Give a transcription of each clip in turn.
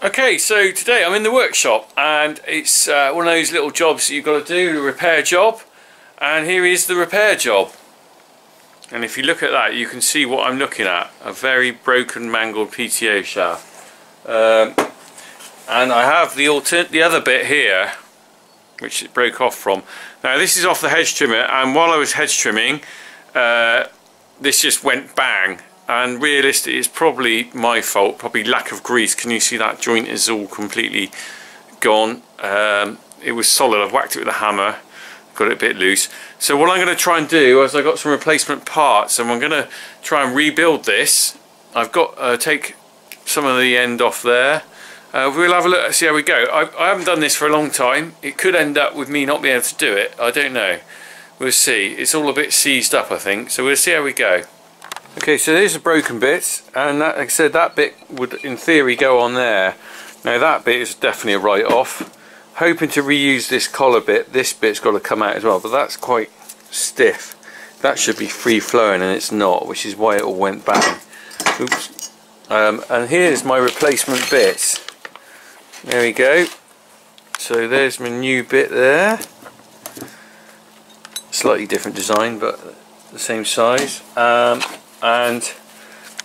Okay, so today I'm in the workshop and it's one of those little jobs that you've got to do, a repair job, and here is the repair job. And if you look at that, you can see what I'm looking at, a very broken, mangled PTO shaft. And I have the other bit here, which it broke off from. Now this is off the hedge trimmer, and while I was hedge trimming, this just went bang. And realistically, it's probably my fault, probably lack of grease. Can you see that joint is all completely gone? It was solid. I've whacked it with a hammer, got it a bit loose. So what I'm going to try and do is I've got some replacement parts, and I'm going to try and rebuild this. I've got take some of the end off there. We'll have a look, see how we go. I haven't done this for a long time. It could end up with me not being able to do it. I don't know. We'll see. It's all a bit seized up, I think. So we'll see how we go. Okay, so there's the broken bits, and that, like I said, that bit would in theory go on there. Now that bit is definitely a write-off. Hoping to reuse this collar bit. This bit's got to come out as well, but that's quite stiff. That should be free-flowing, and it's not, which is why it all went bang. Oops. And here's my replacement bits. There we go. So there's my new bit there. Slightly different design, but the same size. And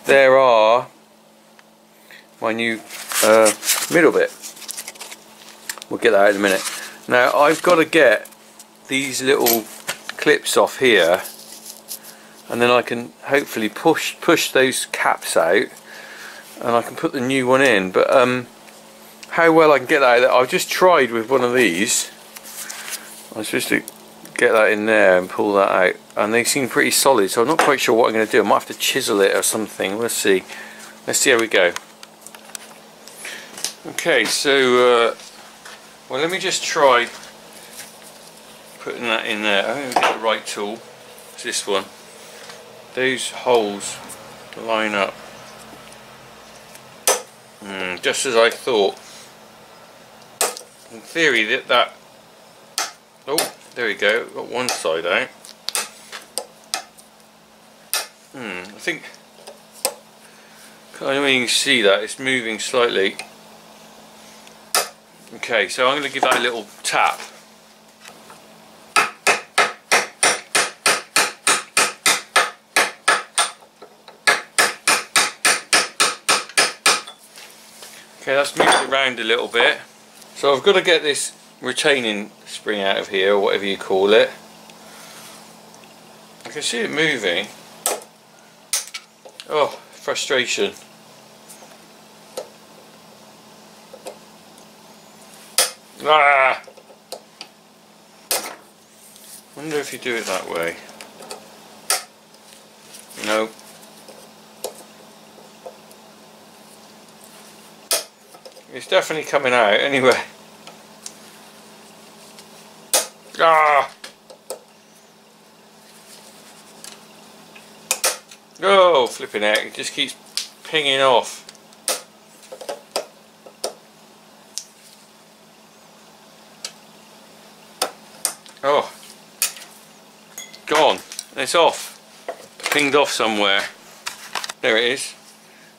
there are my new middle bit. We'll get that out in a minute. Now I've got to get these little clips off here, and then I can hopefully push those caps out, and I can put the new one in. But how well I can get that out, I've just tried with one of these. I'm supposed to get that in there and pull that out, and they seem pretty solid, so I'm not quite sure what I'm going to do. I might have to chisel it or something. We'll see. Let's see how we go. Okay, so well, let me just try putting that in there. I think I've got the right tool. It's this one. Those holes line up just as I thought. In theory that oh, there we go, got one side out. I think, I don't know if you can see that, it's moving slightly. Okay, so I'm going to give that a little tap. Okay, that's moved it around a little bit. So I've got to get this retaining spring out of here, or whatever you call it. I can see it moving. Oh, frustration. Ah! Wonder if you do it that way. No. It's definitely coming out anyway. Ah! Oh, flipping heck, it just keeps pinging off. Oh, gone. It's off. Pinged off somewhere. There it is.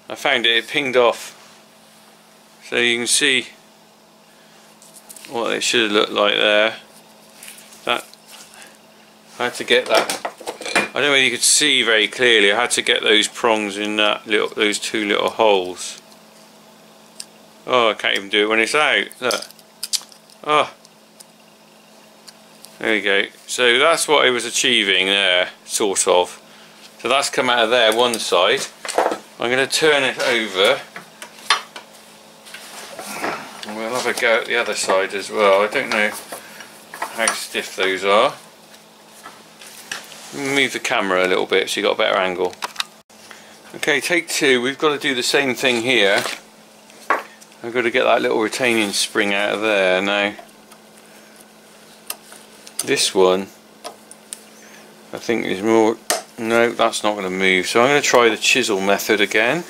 I found it, it pinged off. So you can see what it should have looked like there. That, I had to get that. I don't know whether you could see very clearly. I had to get those prongs in that those two little holes. Oh, I can't even do it when it's out. Look. Oh. There we go. So that's what I was achieving there, sort of. So that's come out of there, one side. I'm going to turn it over. And we'll have a go at the other side as well. I don't know how stiff those are. Move the camera a little bit so you got a better angle. Okay, take two. We've got to do the same thing here. I've got to get that little retaining spring out of there now. This one I think is more, no, that's not going to move, so I'm going to try the chisel method again.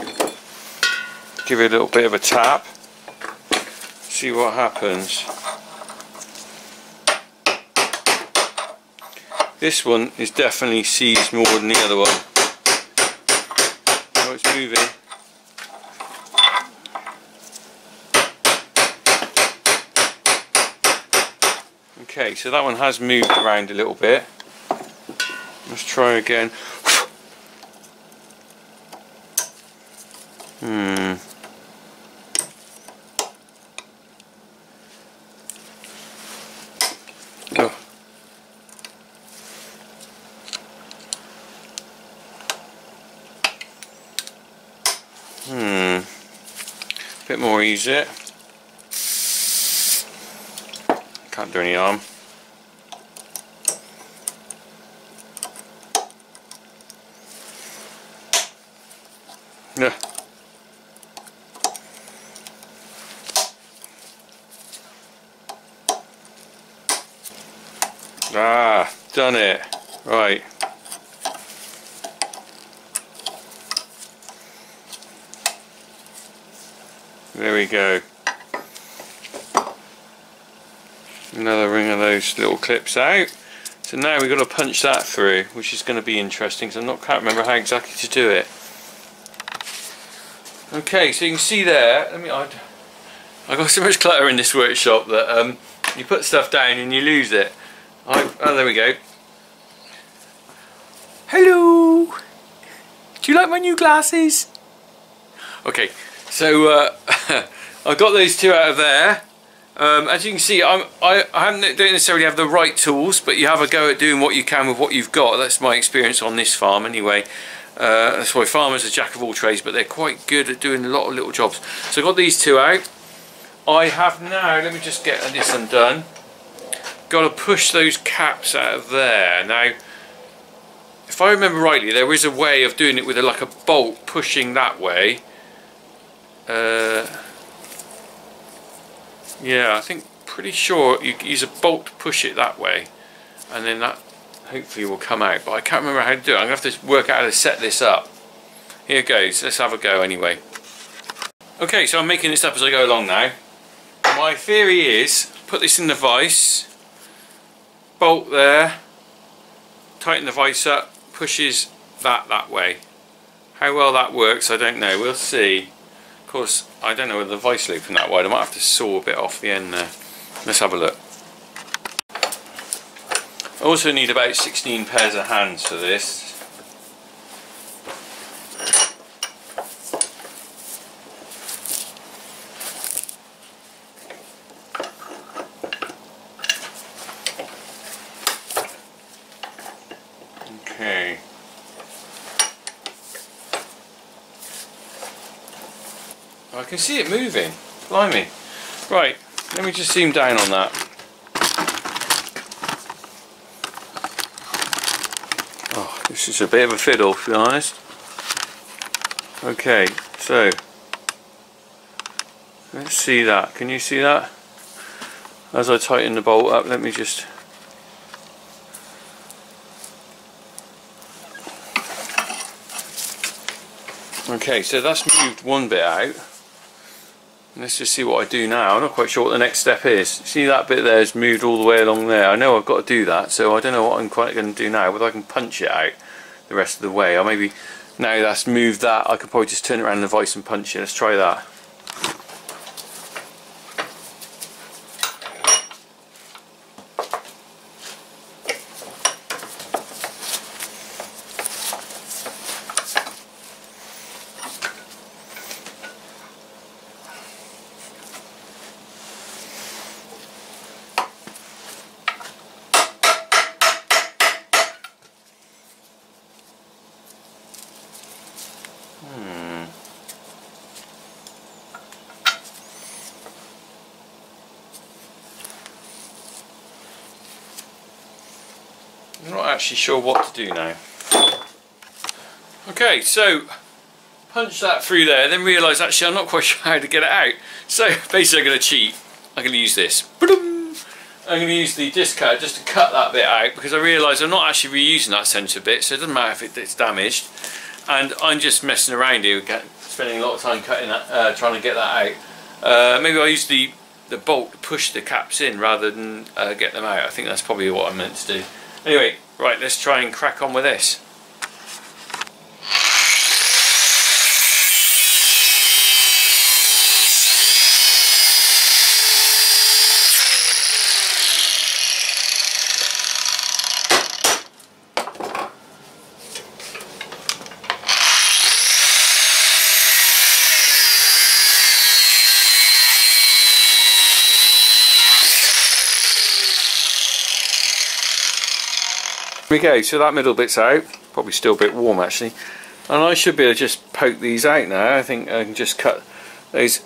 Give it a little bit of a tap, see what happens. This one is definitely seized more than the other one. Oh, it's moving. Okay, so that one has moved around a little bit. Let's try again. Oh. Bit more easy. Can't do any harm. Yeah. Ah, done it. Right. There we go. Another ring of those little clips out. So now we've got to punch that through, which is going to be interesting because can't remember how exactly to do it. Okay, so you can see there. I got so much clutter in this workshop that you put stuff down and you lose it. Oh, there we go. Hello. Do you like my new glasses? Okay, so I got those two out of there. As you can see, don't necessarily have the right tools, but you have a go at doing what you can with what you've got. That's my experience on this farm anyway. That's why farmers are jack of all trades, but they're quite good at doing a lot of little jobs. So I got these two out. I have now, let me just get this undone. Got to push those caps out of there. Now, if I remember rightly, there is a way of doing it with like a bolt pushing that way. Yeah, I think pretty sure you use a bolt to push it that way, and then that hopefully will come out, but I can't remember how to do it. I'm going to have to work out how to set this up. Here goes, let's have a go anyway. Okay, so I'm making this up as I go along now. My theory is, put this in the vise, bolt there, tighten the vise up, pushes that way. How well that works I don't know, we'll see. Of course, I don't know whether the vice looping that wide. I might have to saw a bit off the end there. Let's have a look. I also need about 16 pairs of hands for this. Okay. I can see it moving. Blimey. Right, let me just zoom down on that. Oh, this is a bit of a fiddle, to be honest. Okay, so let's see that. Can you see that? As I tighten the bolt up, let me just... Okay, so that's moved one bit out. Let's just see what I do now. I'm not quite sure what the next step is. See that bit there is moved all the way along there. I know I've got to do that, so I don't know what I'm quite going to do now, whether I can punch it out the rest of the way, or maybe now that's moved that, I could probably just turn it around in the vise and punch it. Let's try that. I'm not actually sure what to do now. Okay, so punch that through there, then realise actually I'm not quite sure how to get it out. So basically I'm going to cheat. I'm going to use this. I'm going to use the disc cutter just to cut that bit out, because I realise I'm not actually reusing that centre bit, so it doesn't matter if it's damaged. And I'm just messing around here, spending a lot of time cutting that, trying to get that out. Maybe I'll use the bolt to push the caps in rather than get them out. I think that's probably what I'm meant to do. Anyway, right, let's try and crack on with this. There we go, so that middle bit's out, probably still a bit warm actually, and I should be able to just poke these out now. I think I can just cut those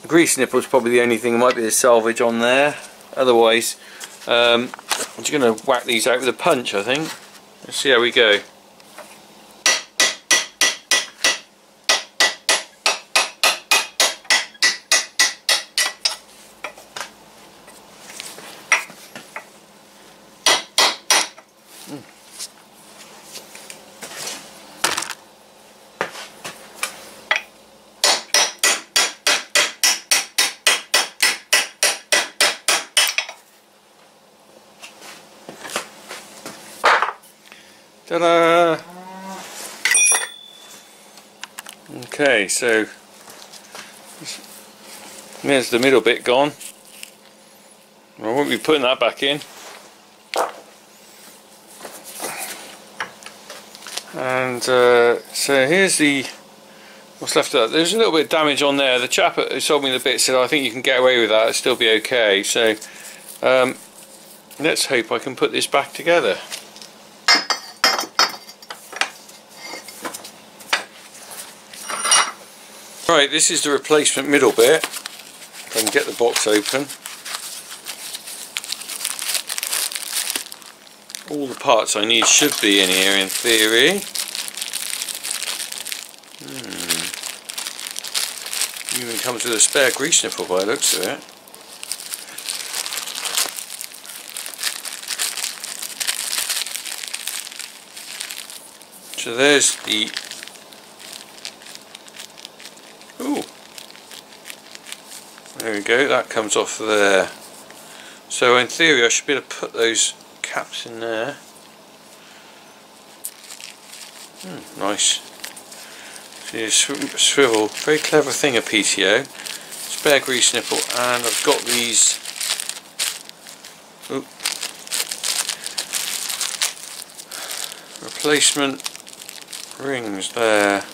grease nipples, probably the only thing. There might be a salvage on there, otherwise I'm just going to whack these out with a punch, I think. Let's see how we go. Ta-da! Okay, so there's the middle bit gone. I won't be putting that back in. And so here's what's left of that. There's a little bit of damage on there. The chap who sold me the bit said, I think you can get away with that, it'll still be okay. So let's hope I can put this back together. Right, this is the replacement middle bit. If I can get the box open. All the parts I need should be in here in theory. Even comes with a spare grease nipple by the looks of it. So there's the... Ooh. There we go, that comes off there. So in theory I should be able to put those caps in there. Nice. See a swivel, very clever thing, a PTO. Spare grease nipple, and I've got these. Ooh. Replacement rings there.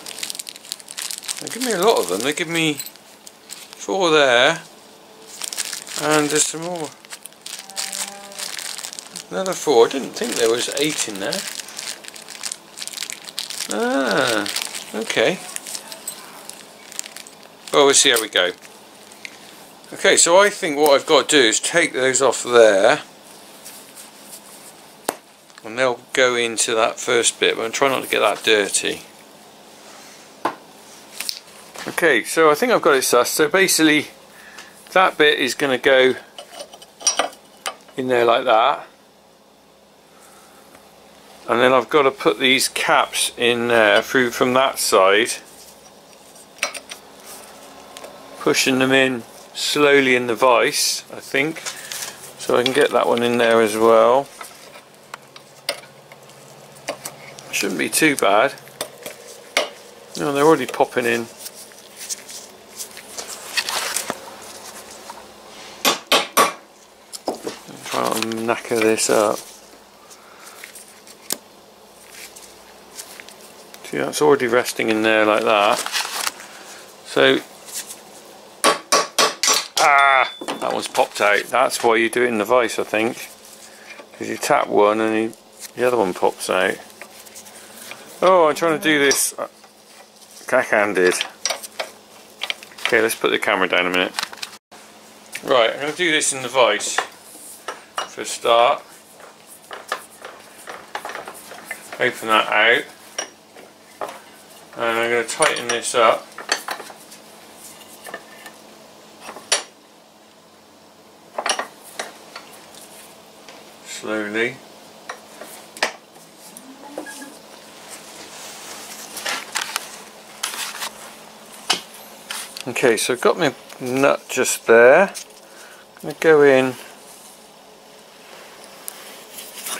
They give me a lot of them. They give me 4 there, and there's some more. Another 4. I didn't think there was 8 in there. Ah, okay. Well, we'll see how we go. Okay, so I think what I've got to do is take those off there, and they'll go into that first bit, but I'm trying not to get that dirty. Okay, so I think I've got it sussed. So basically that bit is going to go in there like that, and then I've got to put these caps in there through from that side, pushing them in slowly in the vise, I think, so I can get that one in there as well. Shouldn't be too bad. No, they're already popping in. Try and knacker this up. See, that's already resting in there like that. So, that one's popped out. That's why you do it in the vise, I think, because you tap one and the other one pops out. Oh, I'm trying to do this cack-handed. Okay, let's put the camera down a minute. Right, I'm going to do this in the vise for a start. Open that out, and I'm going to tighten this up. Slowly. Okay, so I've got my nut just there. I'm going to go in.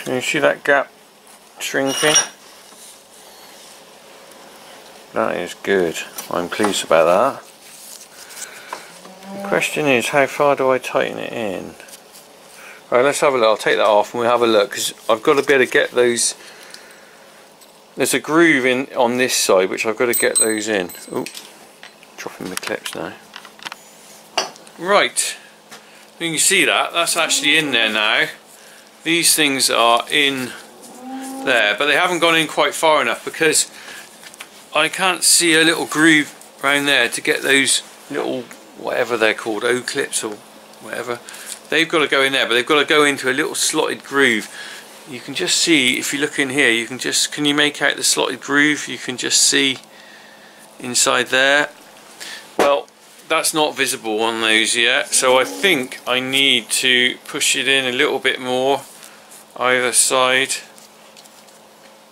Can you see that gap shrinking? That is good. I'm pleased about that. The question is, how far do I tighten it in? Right, let's have a look. I'll take that off and we'll have a look, because I've got to be able to get those. There's a groove in on this side which I've got to get those in. Ooh, dropping the clips now. Right, you can see that that's actually in there now. These things are in there, but they haven't gone in quite far enough because I can't see a little groove around there to get those little, whatever they're called, O-clips or whatever. They've got to go in there, but they've got to go into a little slotted groove. You can just see, if you look in here, you can just, can you make out the slotted groove? You can just see inside there. Well, that's not visible on those yet, so I think I need to push it in a little bit more either side.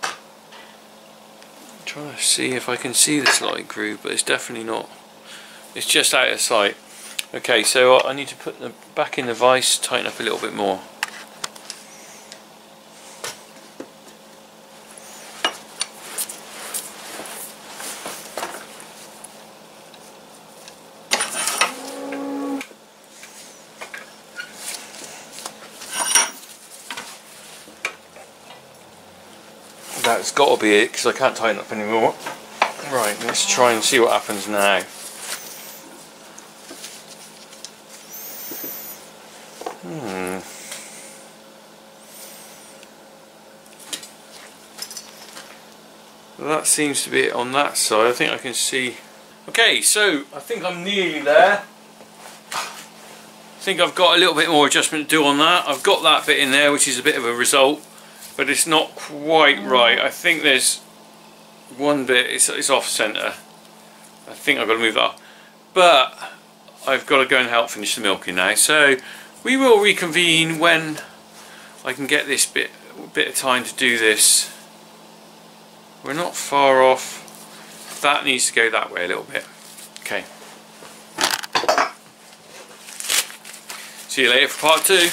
I'm trying to see if I can see the slotted groove, but it's definitely not. It's just out of sight. Okay, so I need to put them back in the vise, tighten up a little bit more. That's got to be it, because I can't tighten up anymore. Right, let's try and see what happens now. Well, that seems to be it on that side. I think I can see. Okay, so I think I'm nearly there. I think I've got a little bit more adjustment to do on that. I've got that bit in there, which is a bit of a result, but it's not quite right. I think there's one bit, it's off centre. I think I've got to move that up. But I've got to go and help finish the milking now. So we will reconvene when I can get this bit of time to do this. We're not far off. That needs to go that way a little bit. Okay. See you later for part 2.